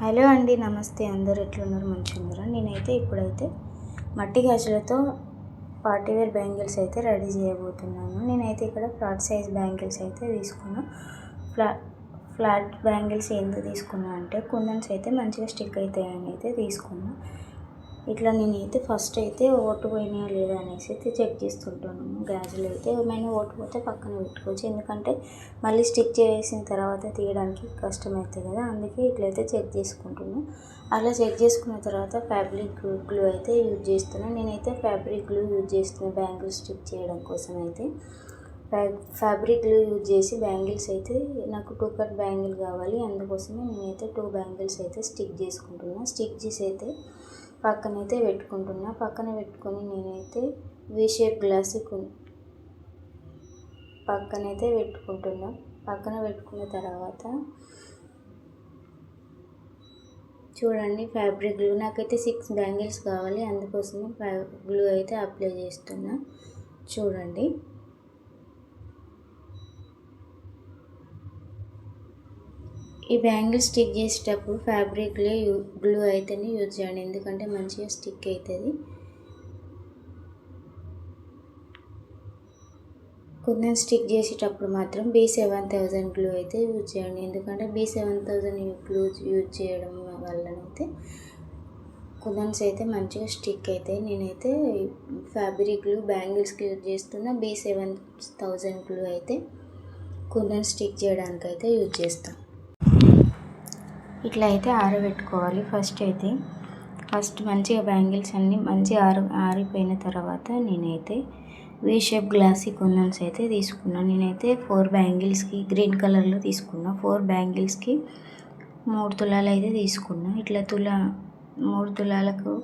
Hello అండి, నమస్తే. అందరు ఎట్లున్నారు? మంచిగా ఉన్నారా? నేనైతే ఇప్పుడైతే మట్టి గాజులతో పార్టీ వేర్ బ్యాంగిల్స్ అయితే రెడీ చేయబోతున్నాను. నేనైతే ఇక్కడ ఫ్లాట్ సైజ్ బ్యాంగిల్స్ అయితే తీసుకున్నా. ఫ్లాట్ బ్యాంగిల్స్ ఎందుకు తీసుకున్నా అంటే కుందన్స్ అయితే మంచిగా స్టిక్ అవుతాయని అయితే తీసుకున్నా. ఇట్లా నేనైతే ఫస్ట్ అయితే ఓటు పోయినాయా లేదా అనేసి అయితే చెక్ చేస్తుంటాను. గాజులు అయితే ఏమైనా ఓటు పోతే పక్కన పెట్టుకోవచ్చు, ఎందుకంటే మళ్ళీ స్టిక్ చేసిన తర్వాత తీయడానికి కష్టమవుతుంది కదా, అందుకే ఇట్లయితే చెక్ చేసుకుంటున్నాను. అలా చెక్ చేసుకున్న తర్వాత ఫ్యాబ్రిక్ గ్లూ అయితే యూజ్ చేస్తున్నాను. నేనైతే ఫ్యాబ్రిక్ గ్లూ యూజ్ చేస్తున్నాను బ్యాంగిల్ స్టిక్ చేయడం కోసం. అయితే ఫ్యాబ్రిక్ గ్లూ యూజ్ చేసి బ్యాంగిల్స్ అయితే నాకు 2 కట్ బ్యాంగిల్ కావాలి, అందుకోసమే నేనైతే 2 బ్యాంగిల్స్ అయితే స్టిక్ చేసుకుంటున్నాను. స్టిక్ చేసి అయితే పక్కనైతే పెట్టుకుంటున్నా. పక్కన పెట్టుకొని నేనైతే వి షేప్ గ్లాస్ పక్కనైతే పెట్టుకుంటున్నా. పక్కన పెట్టుకున్న తర్వాత చూడండి, ఫ్యాబ్రిక్ గ్లూ నాకైతే 6 బ్యాంగిల్స్ కావాలి, అందుకోసమే గ్లూ అయితే అప్లై చేస్తున్నా. చూడండి, ఈ బ్యాంగిల్ స్టిక్ చేసేటప్పుడు ఫ్యాబ్రిక్ గ్లూ అయితేనే యూజ్ చేయండి, ఎందుకంటే మంచిగా స్టిక్ అవుతుంది. కుందన్ స్టిక్ చేసేటప్పుడు మాత్రం B7000 గ్లూ అయితే యూజ్ చేయండి, ఎందుకంటే B7000 గ్లూ యూజ్ చేయడం వల్లనైతే కుందన్స్ అయితే మంచిగా స్టిక్ అవుతాయి. నేనైతే ఫ్యాబ్రిక్ గ్లూ బ్యాంగిల్స్కి యూజ్ చేస్తున్న B7000 గ్లూ అయితే కుందన్ స్టిక్ చేయడానికి అయితే యూజ్ చేస్తాను. ఇట్లా అయితే ఆరబెట్టుకోవాలి. ఫస్ట్ మంచిగా బ్యాంగిల్స్ అన్నీ మంచిగా ఆరిపోయిన తర్వాత నేనైతే వీ షేప్ గ్లాసీ కుందన్స్ అయితే తీసుకున్నాను. నేనైతే 4 బ్యాంగిల్స్కి గ్రీన్ కలర్లో తీసుకున్నా. 4 బ్యాంగిల్స్కి 3 తులాలు అయితే తీసుకున్నా. ఇట్లా 3 తులాలకు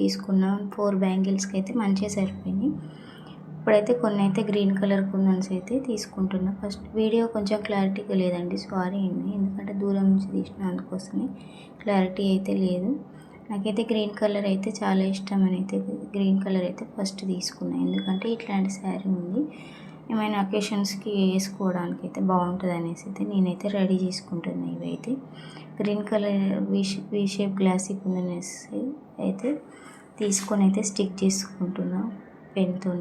తీసుకున్నా. 4 బ్యాంగిల్స్కి అయితే మంచిగా సరిపోయినాయి. ఇప్పుడైతే కొన్ని అయితే గ్రీన్ కలర్ కుందన్స్ అయితే తీసుకుంటున్నా. ఫస్ట్ వీడియో కొంచెం క్లారిటీగా లేదండి, సారీ అండి, ఎందుకంటే దూరం నుంచి తీసిన, అందుకోసమే క్లారిటీ అయితే లేదు. నాకైతే గ్రీన్ కలర్ అయితే చాలా ఇష్టం అని అయితే గ్రీన్ కలర్ అయితే ఫస్ట్ తీసుకున్నా, ఎందుకంటే ఇట్లాంటి శారీ ఉంది, ఏమైనా అకేషన్స్కి వేసుకోవడానికి అయితే బాగుంటుంది అనేసి అయితే నేనైతే రెడీ చేసుకుంటున్నా. ఇవైతే green colour V shape glossy kundans అయితే తీసుకొని అయితే స్టిక్ చేసుకుంటున్నా పెన్తో.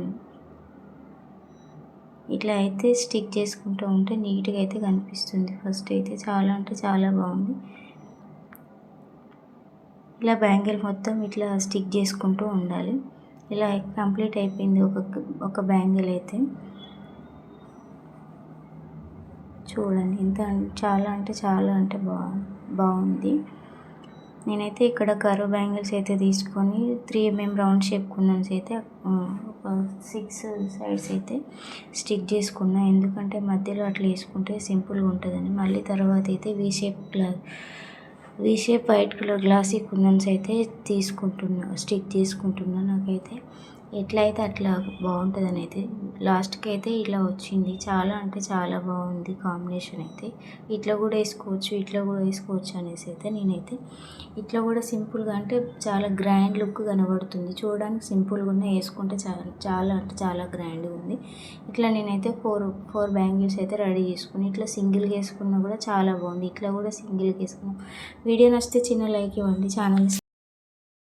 ఇట్లా అయితే స్టిక్ చేసుకుంటూ ఉంటే నీట్గా అయితే కనిపిస్తుంది. ఫస్ట్ అయితే చాలా అంటే చాలా బాగుంది. ఇలా బ్యాంగిల్ మొత్తం ఇట్లా స్టిక్ చేసుకుంటూ ఉండాలి. ఇలా కంప్లీట్ అయిపోయింది ఒక బ్యాంగిల్ అయితే. చూడండి, చాలా అంటే బాగుంది. నేనైతే ఇక్కడ కర్వ్ బ్యాంగిల్స్ అయితే తీసుకొని 3mm రౌండ్ షేప్ కుందన్స్ అయితే 6 సైడ్స్ అయితే స్టిక్ చేసుకున్నా, ఎందుకంటే మధ్యలో అట్లా వేసుకుంటే సింపుల్గా ఉంటుందని. మళ్ళీ తర్వాత అయితే V shape white colour glossy kundans అయితే స్టిక్ చేసుకుంటున్నా. నాకైతే ఎట్లా అయితే అట్లా బాగుంటుందని అయితే లాస్ట్కి అయితే ఇలా వచ్చింది. చాలా అంటే చాలా బాగుంది కాంబినేషన్ అయితే. ఇట్లా కూడా వేసుకోవచ్చు అనేసి అయితే నేనైతే ఇట్లా కూడా సింపుల్గా అంటే చాలా గ్రాండ్ లుక్ కనబడుతుంది. చూడడానికి సింపుల్గా ఉన్న వేసుకుంటే చాలా అంటే చాలా గ్రాండ్గా ఉంది. ఇట్లా నేనైతే 4 బ్యాంగిల్స్ అయితే రెడీ చేసుకుని ఇట్లా సింగిల్గా వేసుకున్నా కూడా చాలా బాగుంది. ఇట్లా కూడా సింగిల్గా వేసుకున్నాం. వీడియో నచ్చితే చిన్న లైక్ ఇవ్వండి. ఛానల్